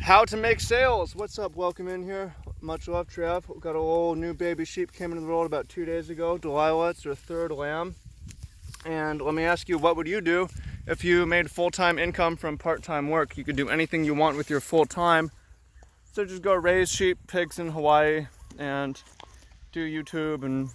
How to make sales. What's up? Welcome in here. Much love, Trav. We've got a little new baby sheep came into the world about 2 days ago. Delilah, it's her third lamb. And let me ask you, what would you do if you made full-time income from part-time work? You could do anything you want with your full-time. So just go raise sheep, pigs in Hawaii, and do YouTube and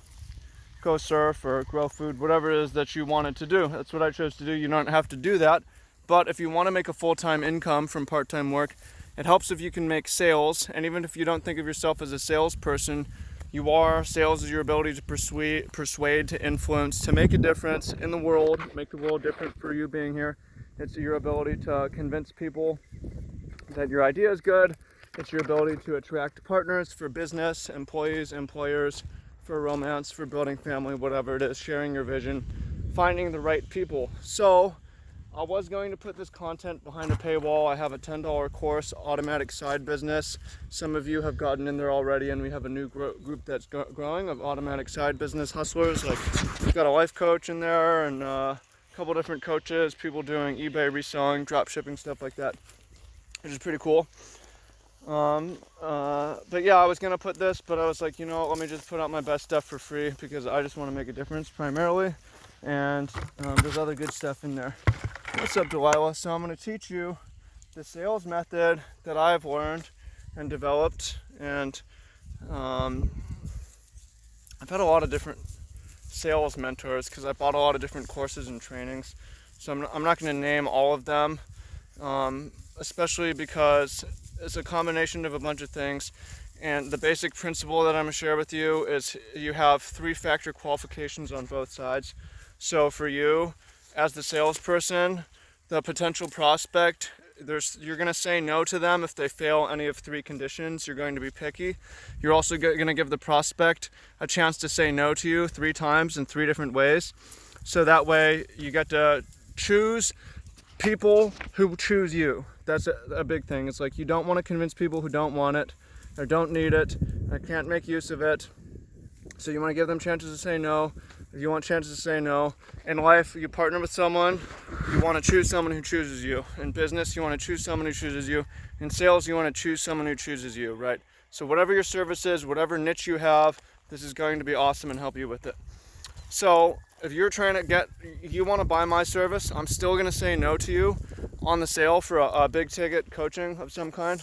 go surf or grow food, whatever it is that you wanted to do. That's what I chose to do. You don't have to do that. But if you want to make a full-time income from part-time work, it helps if you can make sales. And even if you don't think of yourself as a salesperson, you are. Sales is your ability to persuade, to influence, to make a difference in the world, make the world different for you being here. It's your ability to convince people that your idea is good. It's your ability to attract partners for business, employees, employers, for romance, for building family, whatever it is, sharing your vision, finding the right people. So I was going to put this content behind a paywall. I have a $10 course, Automatic Side Business. Some of you have gotten in there already, and we have a new group that's growing of Automatic Side Business hustlers. Like, we've got a life coach in there and a couple different coaches, people doing eBay reselling, drop shipping, stuff like that, which is pretty cool. But yeah, I was gonna put this, but I was like, let me just put out my best stuff for free because I just want to make a difference primarily, and there's other good stuff in there. What's up, Delilah? So I'm going to teach you the sales method that I've learned and developed, and I've had a lot of different sales mentors because I bought a lot of different courses and trainings. So I'm not going to name all of them, especially because it's a combination of a bunch of things. And the basic principle that I'm going to share with you is you have 3-factor qualifications on both sides. So for you, as the salesperson, the potential prospect, you're going to say no to them if they fail any of 3 conditions. You're going to be picky. You're also going to give the prospect a chance to say no to you 3 times in 3 different ways. So that way you get to choose people who choose you. That's a big thing. It's like you don't want to convince people who don't want it or don't need it or can't make use of it. So you want to give them chances to say no. If you want chances to say no. In life, you partner with someone, you want to choose someone who chooses you. In business, you want to choose someone who chooses you. In sales, you want to choose someone who chooses you, right? So whatever your service is, whatever niche you have, this is going to be awesome and help you with it. So if you're trying to you want to buy my service, I'm still going to say no to you on the sale for a big ticket coaching of some kind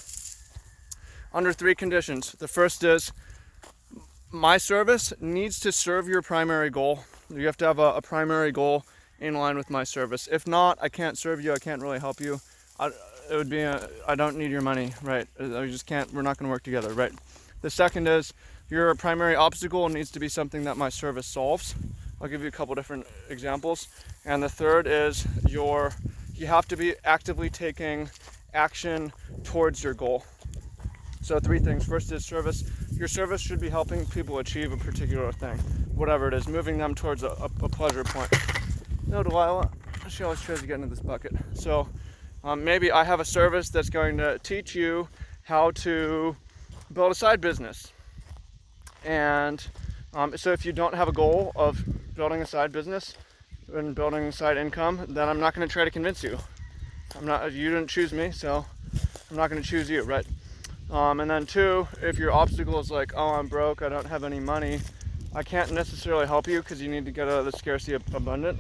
under 3 conditions. The first is, my service needs to serve your primary goal. You have to have a primary goal in line with my service. If not, I can't serve you. I can't really help you. I don't need your money, right? I just can't. We're not going to work together, right? The second is, your primary obstacle needs to be something that my service solves. I'll give you a couple different examples. And the third is, you have to be actively taking action towards your goal. So 3 things. First is service. Your service should be helping people achieve a particular thing, whatever it is, moving them towards a pleasure point. No, Delilah, she always tries to get into this bucket. So maybe I have a service that's going to teach you how to build a side business. And so if you don't have a goal of building a side business and building a side income, then I'm not going to try to convince you. You didn't choose me, so I'm not going to choose you, right? And then 2, if your obstacle is like, oh, I'm broke, I don't have any money, I can't necessarily help you because you need to get out of the scarcity abundant.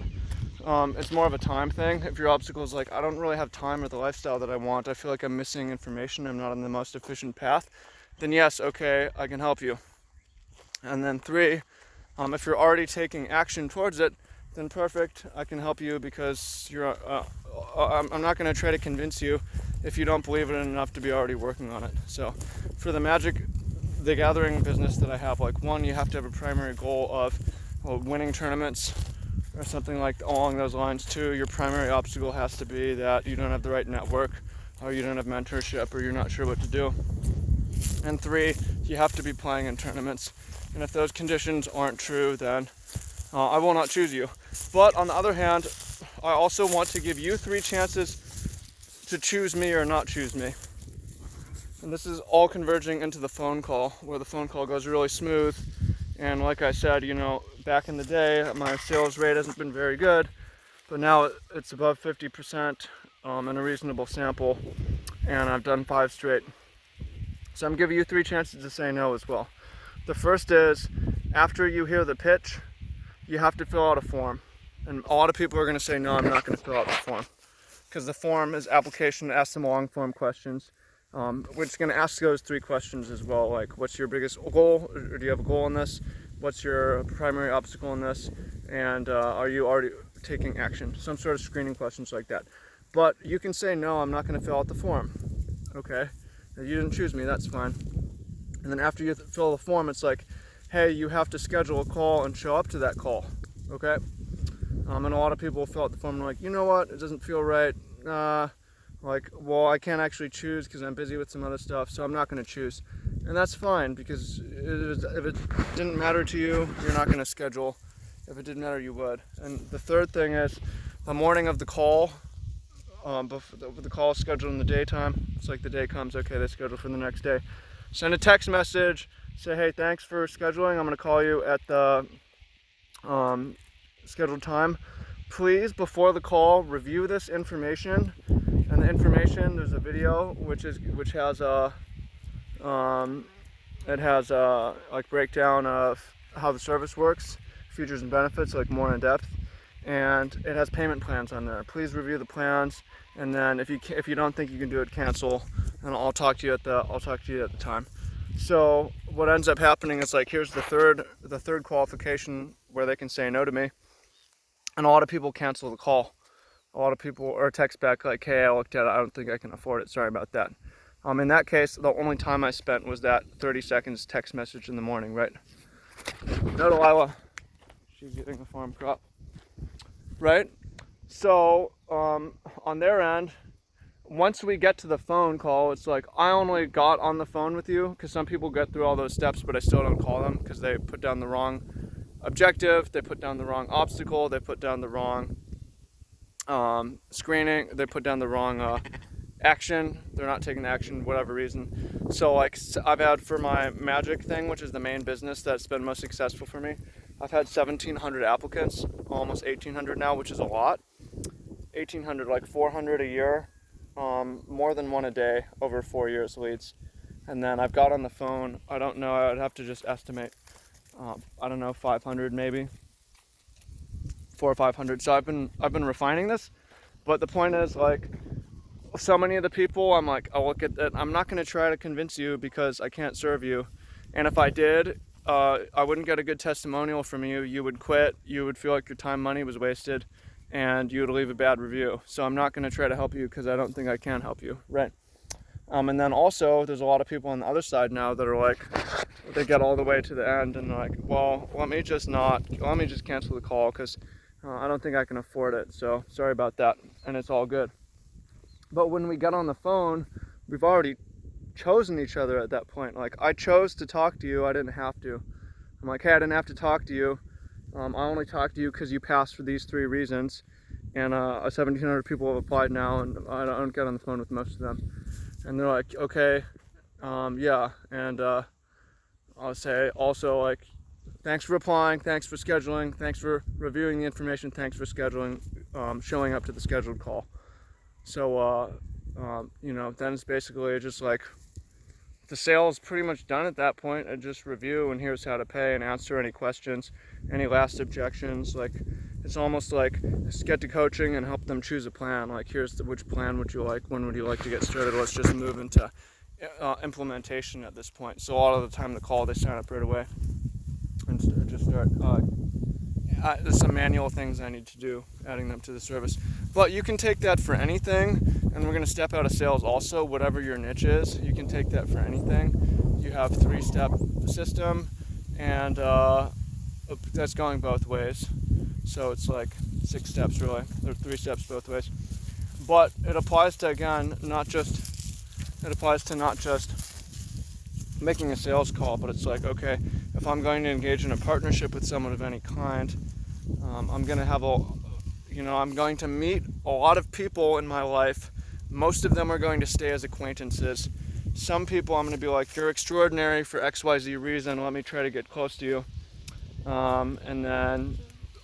It's more of a time thing. If your obstacle is like, I don't really have time or the lifestyle that I want, I feel like I'm missing information, I'm not on the most efficient path, then yes, okay, I can help you. And then 3, if you're already taking action towards it, then perfect, I can help you because I'm not going to try to convince you if you don't believe it enough to be already working on it. So for the gathering business that I have, like, 1, you have to have a primary goal of winning tournaments or something like along those lines. 2, your primary obstacle has to be that you don't have the right network or you don't have mentorship or you're not sure what to do. And 3, you have to be playing in tournaments. And if those conditions aren't true, then I will not choose you. But on the other hand, I also want to give you 3 chances to choose me or not choose me. And this is all converging into the phone call, where the phone call goes really smooth. And like I said, back in the day, my sales rate hasn't been very good, but now it's above 50% in a reasonable sample. and I've done 5 straight. So I'm giving you 3 chances to say no as well. The first is, after you hear the pitch, you have to fill out a form. And a lot of people are going to say, no, I'm not going to fill out the form. Because the form is application to ask some long form questions. We're just going to ask those 3 questions as well, like what's your biggest goal, or do you have a goal in this? What's your primary obstacle in this? And are you already taking action? Some sort of screening questions like that. But you can say, no, I'm not going to fill out the form. Okay, you didn't choose me, that's fine. And then after you fill the form, it's like, hey, you have to schedule a call and show up to that call. Okay? And a lot of people fill out the form and are like, you know what, it doesn't feel right. Well, I can't actually choose because I'm busy with some other stuff, so I'm not going to choose. And that's fine, because if it didn't matter to you, you're not going to schedule. If it didn't matter, you would. And the third thing is, the morning of the call, the call is scheduled in the daytime. It's like the day comes, okay, they schedule for the next day. Send a text message, say, hey, thanks for scheduling. I'm going to call you at the scheduled time. Please, before the call, review this information. And the information, there's a video which has a like breakdown of how the service works, features and benefits, like more in depth, and it has payment plans on there. Please review the plans, and then if you don't think you can do it, cancel, and I'll talk to you at the time. So what ends up happening is, like, here's the third qualification where they can say no to me, and a lot of people cancel the call. A lot of people or text back like, hey, I looked at it, I don't think I can afford it, sorry about that. In that case, the only time I spent was that 30 seconds text message in the morning, right? No, Delilah, she's getting the farm crop, right? So on their end, once we get to the phone call, it's like, I only got on the phone with you, because some people get through all those steps, but I still don't call them because they put down the wrong objective, they put down the wrong obstacle, they put down the wrong screening, they put down the wrong action, they're not taking action, whatever reason. So, like, I've had, for my magic thing, which is the main business that's been most successful for me, I've had 1,700 applicants, almost 1,800 now, which is a lot. 1,800, like 400 a year, more than one a day over 4 years leads. And then I've got on the phone, I don't know, I'd have to just estimate, I don't know, 500 maybe. 400 or 500. So I've been refining this, but the point is, like, so many of the people, I'm like, I'll look at that. I'm not going to try to convince you because I can't serve you, and if I did, I wouldn't get a good testimonial from you. You would quit. You would feel like your time, money was wasted, and you would leave a bad review. So I'm not going to try to help you because I don't think I can help you, right? And then also, there's a lot of people on the other side now that are like, they get all the way to the end and they're like, well, let me just cancel the call because I don't think I can afford it, so sorry about that, and it's all good. But when we get on the phone, we've already chosen each other at that point. Like, I chose to talk to you, I didn't have to. I'm like, hey, I didn't have to talk to you. I only talked to you because you passed for these 3 reasons. And 1,700 people have applied now, and I don't get on the phone with most of them. And they're like, okay, yeah. And I'll say also, like, thanks for applying, thanks for scheduling, thanks for reviewing the information, thanks for scheduling, showing up to the scheduled call. So, then it's basically just like, the sale is pretty much done at that point. I just review, and here's how to pay, and answer any questions, any last objections. Like, it's almost like, just get to coaching and help them choose a plan. Like, here's which plan would you like, when would you like to get started, let's just move into implementation at this point. So a lot of the time the call, they sign up right away and just start. There's some manual things I need to do, adding them to the service. But you can take that for anything, and we're going to step out of sales also, whatever your niche is, you can take that for anything. You have 3-step system, and that's going both ways. So it's like 6 steps really, or 3 steps both ways. But it applies to, again, not just making a sales call, but it's like, okay, if I'm going to engage in a partnership with someone of any kind, I'm going to have I'm going to meet a lot of people in my life. Most of them are going to stay as acquaintances. Some people I'm going to be like, you're extraordinary for XYZ reason, let me try to get close to you. And then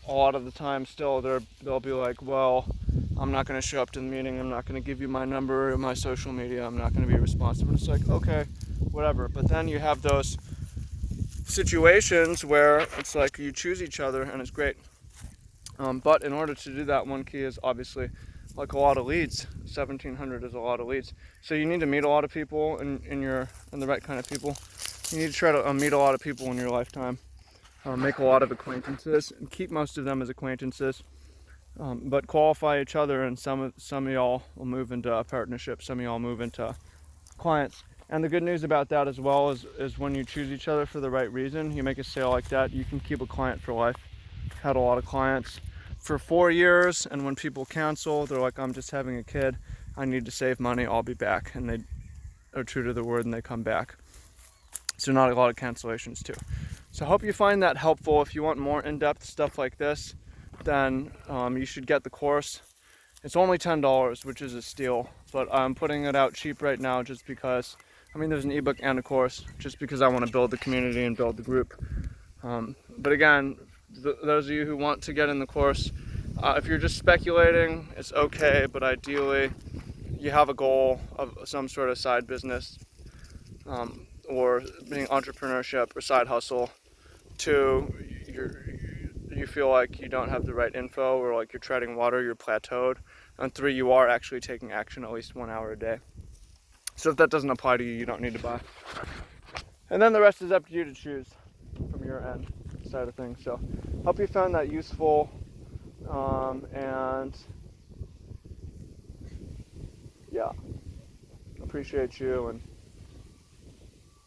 a lot of the time still they'll be like, well, I'm not going to show up to the meeting. I'm not going to give you my number or my social media. I'm not going to be responsive. And it's like, okay, whatever. But then you have those situations where it's like you choose each other and it's great. But in order to do that, one key is obviously like a lot of leads. 1,700 is a lot of leads. So you need to meet a lot of people and the right kind of people. You need to try to meet a lot of people in your lifetime. Make a lot of acquaintances and keep most of them as acquaintances. But qualify each other, and some of y'all will move into a partnership. Some of y'all move into clients. And the good news about that as well is when you choose each other for the right reason, you make a sale like that, you can keep a client for life. Had a lot of clients for 4 years, and when people cancel, they're like, I'm just having a kid, I need to save money, I'll be back. And they are true to their word and they come back. So not a lot of cancellations too. So I hope you find that helpful. If you want more in-depth stuff like this, then you should get the course. It's only $10, which is a steal, but I'm putting it out cheap right now just because, there's an ebook and a course, just because I want to build the community and build the group. But again, those of you who want to get in the course, if you're just speculating, it's okay, but ideally you have a goal of some sort of side business, or being entrepreneurship or side hustle. 2, you feel like you don't have the right info, or like you're treading water, you're plateaued. And 3, you are actually taking action at least 1 hour a day. So if that doesn't apply to you, you don't need to buy. And then the rest is up to you to choose from your end side of things. So hope you found that useful, and yeah, appreciate you, and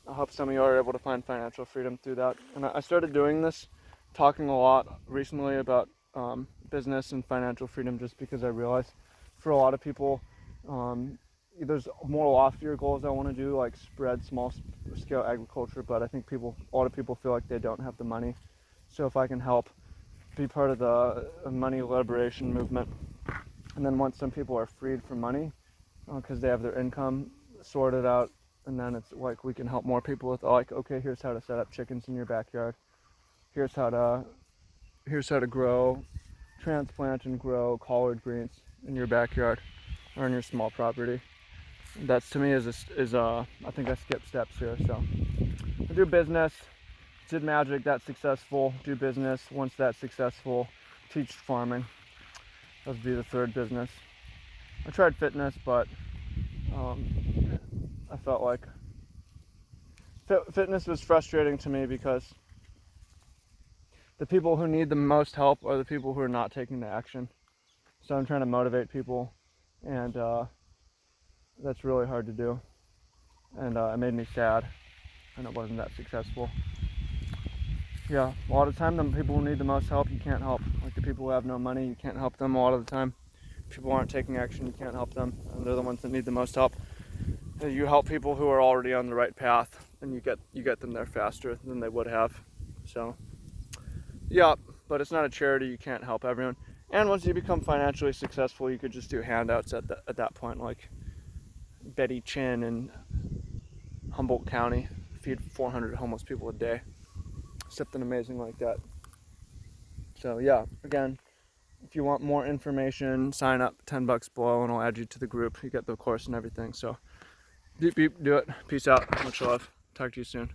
I hope some of you are able to find financial freedom through that. And I started doing this, talking a lot recently about business and financial freedom, just because I realized for a lot of people, there's more loftier goals I want to do, like spread small scale agriculture, but I think a lot of people feel like they don't have the money. So if I can help be part of the money liberation movement, and then once some people are freed from money because they have their income sorted out, and then it's like we can help more people with, like, okay, here's how to set up chickens in your backyard, here's how to grow, transplant and grow collard greens in your backyard or in your small property. That's, to me, is I think I skipped steps here. So I do business, did magic, that's successful. Do business, once that's successful, teach farming. That would be the 3rd business. I tried fitness, but I felt like fitness was frustrating to me because the people who need the most help are the people who are not taking the action. So I'm trying to motivate people, and that's really hard to do. And it made me sad, and it wasn't that successful. Yeah, a lot of the time, the people who need the most help, you can't help. Like the people who have no money, you can't help them a lot of the time. People aren't taking action, you can't help them, and they're the ones that need the most help. And you help people who are already on the right path, and you get them there faster than they would have. So yeah, but it's not a charity, you can't help everyone. And once you become financially successful, you could just do handouts at that point, like Betty Chin in Humboldt County, feed 400 homeless people a day. Something amazing like that. So yeah, again, if you want more information, sign up, $10 below, and I'll add you to the group. You get the course and everything. So do it. Peace out. Much love. Talk to you soon.